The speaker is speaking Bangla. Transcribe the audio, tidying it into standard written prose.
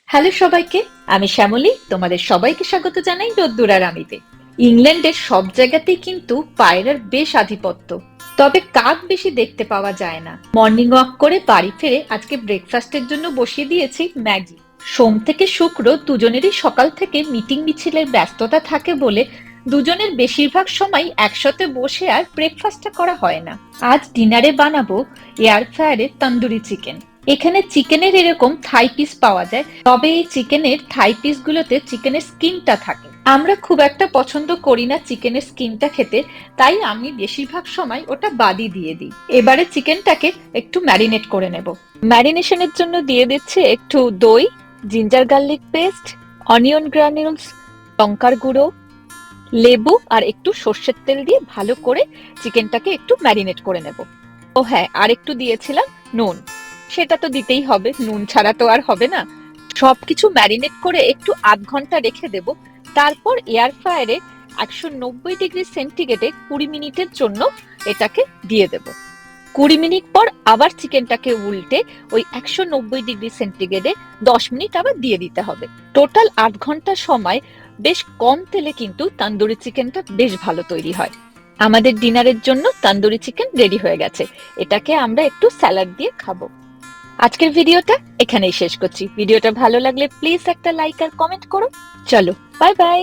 হ্যালো সবাইকে, আমি শ্যামলী। তোমাদের সবাইকে স্বাগত জানাই রোদ্দুর আর আমিতে। ইংল্যান্ডের সব জায়গাতেই কিন্তু পায়রার বেশ আধিপত্য, তবে কাক বেশি দেখতে পাওয়া যায় না। মর্নিং ওয়াক করে বাড়ি ফিরে আজকে ব্রেকফাস্টের জন্য বসিয়ে দিয়েছি ম্যাগি। সোম থেকে শুক্র দুজনেরই সকাল থেকে মিটিং মিছিলের ব্যস্ততা থাকে বলে দুজনের বেশিরভাগ সময় একসাথে বসে আর ব্রেকফাস্টটা করা হয় না। আজ ডিনারে বানাবো এয়ার ফ্রায়ারে তন্দুরি চিকেন। এখানে চিকেনের এরকম থাই পিস পাওয়া যায়, তবে এই চিকেনের থাই পিস গুলোতে চিকেনের স্কিনটা থাকে। আমরা খুব একটা পছন্দ করি না চিকেনের স্কিনটা খেতে, তাই আমি বেশিরভাগ সময় ওটা বাদই দিয়ে দিই। এবারে চিকেনটাকে একটু ম্যারিনেট করে নেব। ম্যারিনেশনের জন্য দিয়ে দিচ্ছি একটু দই, জিঞ্জার গার্লিক পেস্ট, অনিয়ন গ্রানিউলস, লঙ্কার গুঁড়ো, লেবু আর একটু সর্ষের তেল দিয়ে ভালো করে চিকেনটাকে একটু ম্যারিনেট করে নেব। ও হ্যাঁ, আর একটু দিয়েছিলাম নুন। সেটা তো দিতেই হবে, নুন ছাড়া তো আর হবে না। সবকিছু ম্যারিনেট করে একটু আধ ঘন্টা রেখে দেব। তারপর এয়ার ফ্রায়ারে 190 ডিগ্রি সেন্টিগ্রেডে 20 মিনিটের জন্য এটাকে দিয়ে দেব। 20 মিনিট পর আবার চিকেনটাকে উল্টে ওই 190 ডিগ্রি সেন্টিগ্রেডে 10 মিনিট আবার দিয়ে দিতে হবে। টোটাল 8 ঘন্টা সময় বেশ কম তেলে কিন্তু তন্দুরি চিকেনটা বেশ ভালো তৈরি হয়। আমাদের ডিনারের জন্য তন্দুরি চিকেন রেডি হয়ে গেছে। এটাকে আমরা একটু স্যালাড দিয়ে খাবো। আজকের ভিডিওটা এখানেই শেষ করছি। ভিডিওটা ভালো লাগলে প্লিজ একটা লাইক আর কমেন্ট করো। চলো, বাই বাই।